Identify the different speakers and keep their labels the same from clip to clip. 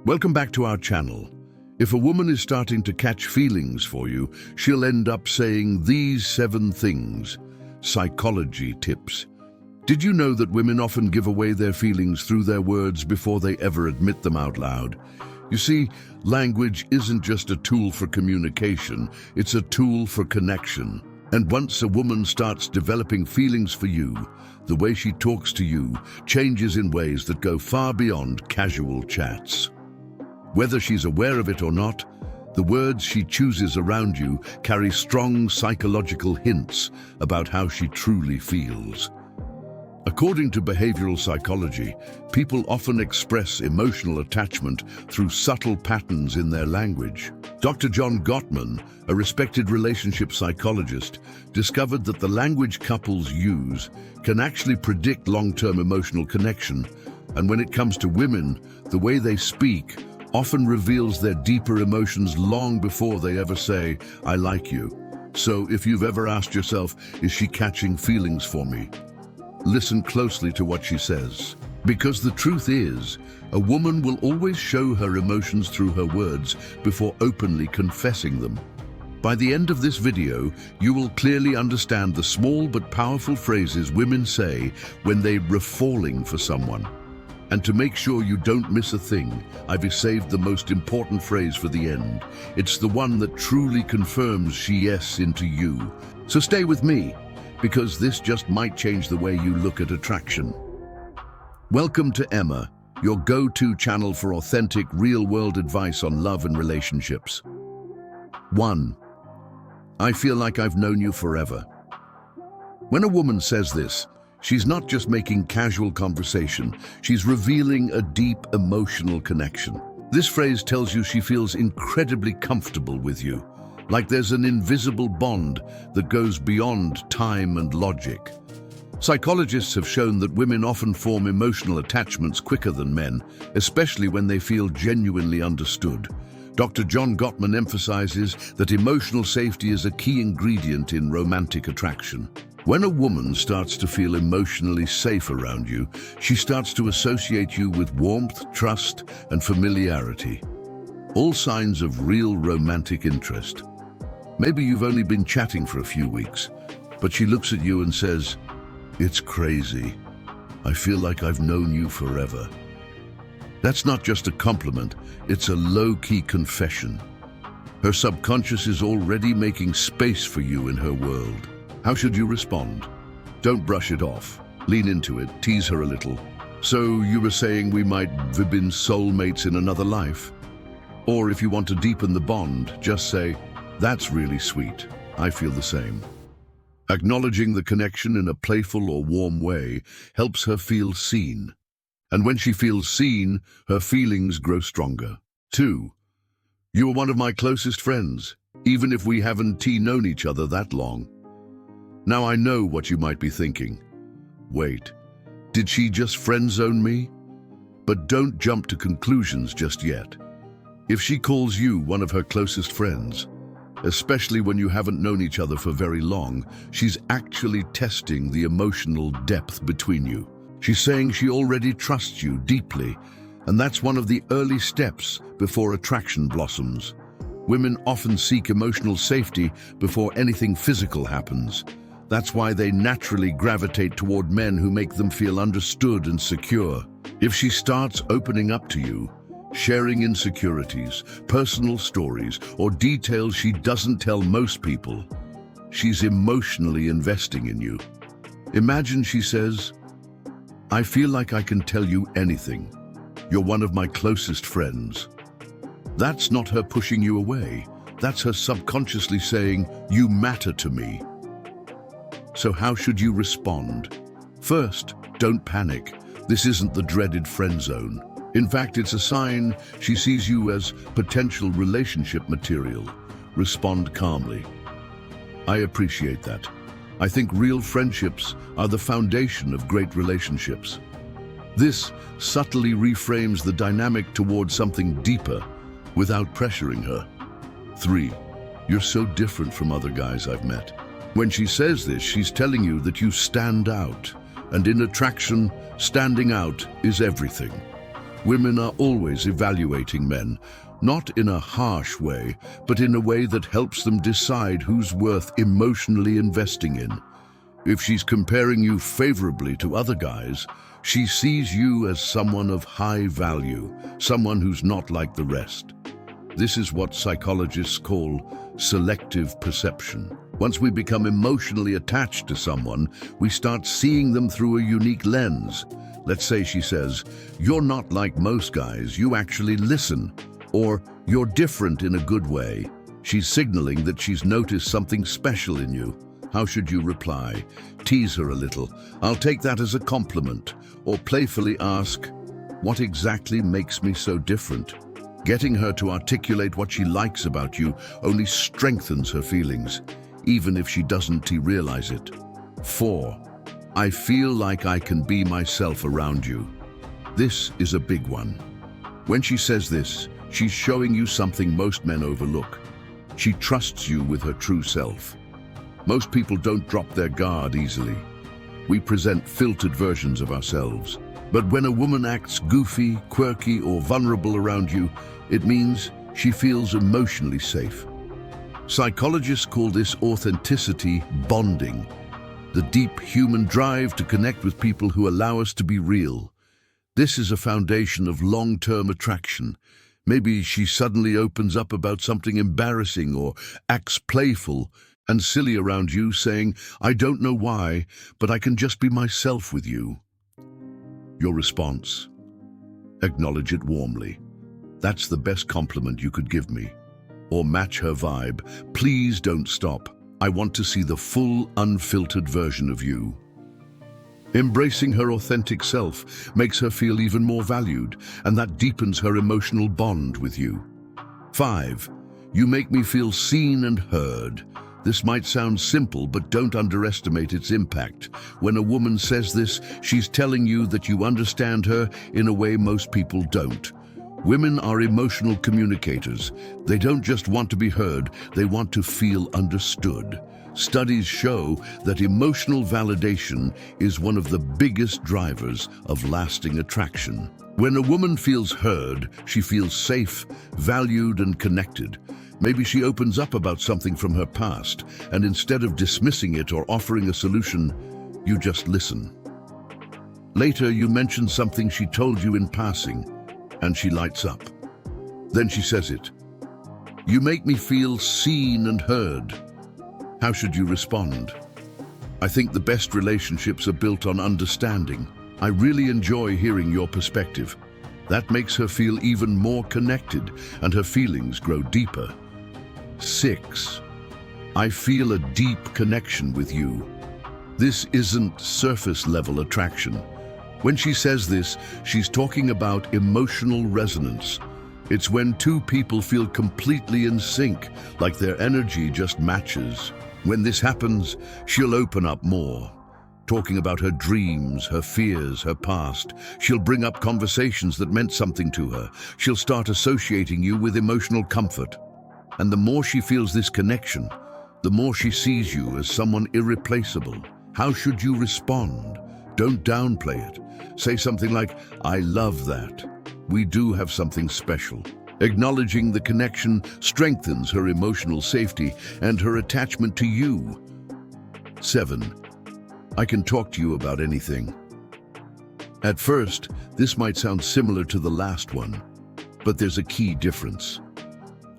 Speaker 1: Welcome back to our channel. If a woman is starting to catch feelings for you, she'll end up saying these 7 things. Psychology tips. Did you know that women often give away their feelings through their words before they ever admit them out loud? You see, language isn't just a tool for communication, it's a tool for connection. And once a woman starts developing feelings for you, the way she talks to you changes in ways that go far beyond casual chats. Whether she's aware of it or not, the words she chooses around you carry strong psychological hints about how she truly feels. According to behavioral psychology, people often express emotional attachment through subtle patterns in their language. Dr. John Gottman, a respected relationship psychologist, discovered that the language couples use can actually predict long-term emotional connection. And when it comes to women, the way they speak often reveals their deeper emotions long before they ever say, "I like you." So if you've ever asked yourself, is she catching feelings for me? Listen closely to what she says. Because the truth is, a woman will always show her emotions through her words before openly confessing them. By the end of this video, you will clearly understand the small but powerful phrases women say when they're falling for someone. And to make sure you don't miss a thing, I've saved the most important phrase for the end. It's the one that truly confirms she yes into you. So stay with me, because this just might change the way you look at attraction. Welcome to Emma, your go-to channel for authentic, real-world advice on love and relationships. 1. I feel like I've known you forever. When a woman says this, she's not just making casual conversation, she's revealing a deep emotional connection. This phrase tells you she feels incredibly comfortable with you, like there's an invisible bond that goes beyond time and logic. Psychologists have shown that women often form emotional attachments quicker than men, especially when they feel genuinely understood. Dr. John Gottman emphasizes that emotional safety is a key ingredient in romantic attraction. When a woman starts to feel emotionally safe around you, she starts to associate you with warmth, trust, and familiarity. All signs of real romantic interest. Maybe you've only been chatting for a few weeks, but she looks at you and says, "It's crazy. I feel like I've known you forever." That's not just a compliment, it's a low-key confession. Her subconscious is already making space for you in her world. How should you respond? Don't brush it off. Lean into it, tease her a little. "So you were saying we might have been soulmates in another life?" Or if you want to deepen the bond, just say, "That's really sweet. I feel the same." Acknowledging the connection in a playful or warm way helps her feel seen. And when she feels seen, her feelings grow stronger. 2. You are one of my closest friends, even if we haven't known each other that long. Now I know what you might be thinking. Wait, did she just friend zone me? But don't jump to conclusions just yet. If she calls you one of her closest friends, especially when you haven't known each other for very long, she's actually testing the emotional depth between you. She's saying she already trusts you deeply, and that's one of the early steps before attraction blossoms. Women often seek emotional safety before anything physical happens. That's why they naturally gravitate toward men who make them feel understood and secure. If she starts opening up to you, sharing insecurities, personal stories, or details she doesn't tell most people, she's emotionally investing in you. Imagine she says, "I feel like I can tell you anything. You're one of my closest friends." That's not her pushing you away. That's her subconsciously saying, "You matter to me." So how should you respond? First, don't panic. This isn't the dreaded friend zone. In fact, it's a sign she sees you as potential relationship material. Respond calmly. "I appreciate that. I think real friendships are the foundation of great relationships." This subtly reframes the dynamic towards something deeper without pressuring her. 3. You're so different from other guys I've met. When she says this, she's telling you that you stand out. And in attraction, standing out is everything. Women are always evaluating men, not in a harsh way, but in a way that helps them decide who's worth emotionally investing in. If she's comparing you favorably to other guys, she sees you as someone of high value, someone who's not like the rest. This is what psychologists call selective perception. Once we become emotionally attached to someone, we start seeing them through a unique lens. Let's say she says, "You're not like most guys, you actually listen," or "You're different in a good way." She's signaling that she's noticed something special in you. How should you reply? Tease her a little. "I'll take that as a compliment." Or playfully ask, "What exactly makes me so different?" Getting her to articulate what she likes about you only strengthens her feelings, even if she doesn't realize it. 4. I feel like I can be myself around you. This is a big one. When she says this, she's showing you something most men overlook. She trusts you with her true self. Most people don't drop their guard easily. We present filtered versions of ourselves. But when a woman acts goofy, quirky, or vulnerable around you, it means she feels emotionally safe. Psychologists call this authenticity bonding, the deep human drive to connect with people who allow us to be real. This is a foundation of long-term attraction. Maybe she suddenly opens up about something embarrassing or acts playful and silly around you, saying, "I don't know why, but I can just be myself with you." Your response? Acknowledge it warmly. "That's the best compliment you could give me." Or match her vibe. "Please don't stop. I want to see the full, unfiltered version of you." Embracing her authentic self makes her feel even more valued, and that deepens her emotional bond with you. 5. You make me feel seen and heard. This might sound simple, but don't underestimate its impact. When a woman says this, she's telling you that you understand her in a way most people don't. Women are emotional communicators. They don't just want to be heard, they want to feel understood. Studies show that emotional validation is one of the biggest drivers of lasting attraction. When a woman feels heard, she feels safe, valued, and connected. Maybe she opens up about something from her past, and instead of dismissing it or offering a solution, you just listen. Later, you mention something she told you in passing, and she lights up. Then she says it. "You make me feel seen and heard." How should you respond? "I think the best relationships are built on understanding. I really enjoy hearing your perspective." That makes her feel even more connected, and her feelings grow deeper. 6. I feel a deep connection with you. This isn't surface-level attraction. When she says this, she's talking about emotional resonance. It's when two people feel completely in sync, like their energy just matches. When this happens, she'll open up more, talking about her dreams, her fears, her past. She'll bring up conversations that meant something to her. She'll start associating you with emotional comfort. And the more she feels this connection, the more she sees you as someone irreplaceable. How should you respond? Don't downplay it. Say something like, "I love that. We do have something special." Acknowledging the connection strengthens her emotional safety and her attachment to you. 7. I can talk to you about anything. At first, this might sound similar to the last one, but there's a key difference.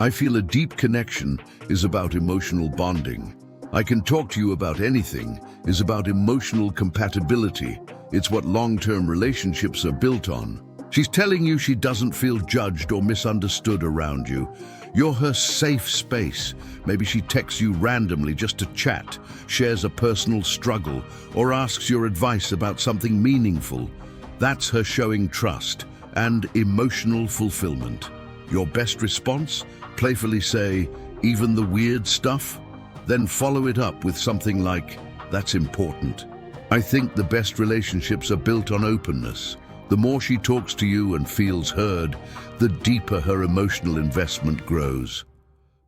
Speaker 1: I feel a deep connection is about emotional bonding. I can talk to you about anything is about emotional compatibility. It's what long-term relationships are built on. She's telling you she doesn't feel judged or misunderstood around you. You're her safe space. Maybe she texts you randomly just to chat, shares a personal struggle, or asks your advice about something meaningful. That's her showing trust and emotional fulfillment. Your best response? Playfully say, "Even the weird stuff?" Then follow it up with something like, "That's important." I think the best relationships are built on openness. The more she talks to you and feels heard, the deeper her emotional investment grows.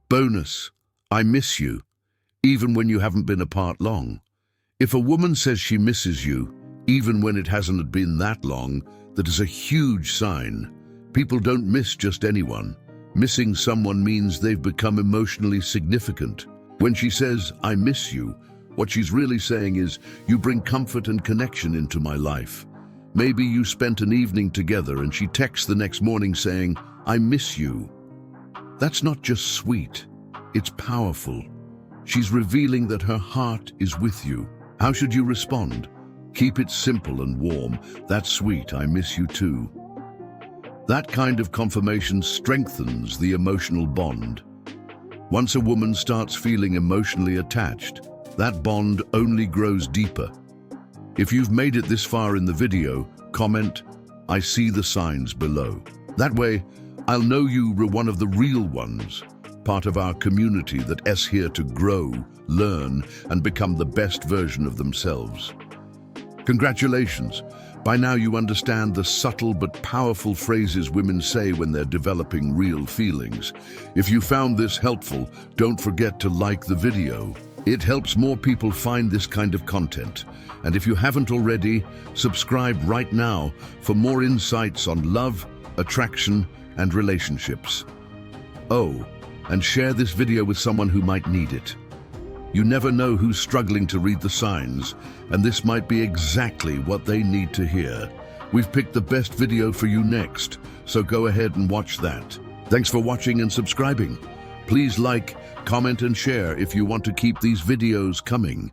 Speaker 1: Bonus, I miss you, even when you haven't been apart long. If a woman says she misses you, even when it hasn't been that long, That is a huge sign. People don't miss just anyone. Missing someone means they've become emotionally significant. When she says, "I miss you," what she's really saying is, "You bring comfort and connection into my life." Maybe you spent an evening together and she texts the next morning saying, "I miss you." That's not just sweet, it's powerful. She's revealing that her heart is with you. How should you respond? Keep it simple and warm. "That's sweet, I miss you too." That kind of confirmation strengthens the emotional bond. Once a woman starts feeling emotionally attached, that bond only grows deeper. If you've made it this far in the video, comment, "I see the signs" below. That way, I'll know you were one of the real ones, part of our community that's here to grow, learn, and become the best version of themselves. Congratulations! By now you understand the subtle but powerful phrases women say when they're developing real feelings. If you found this helpful, don't forget to like the video. It helps more people find this kind of content. And if you haven't already, subscribe right now for more insights on love, attraction, and relationships. Oh, and share this video with someone who might need it. You never know who's struggling to read the signs, and this might be exactly what they need to hear. We've picked the best video for you next, so go ahead and watch that. Thanks for watching and subscribing. Please like, comment, and share if you want to keep these videos coming.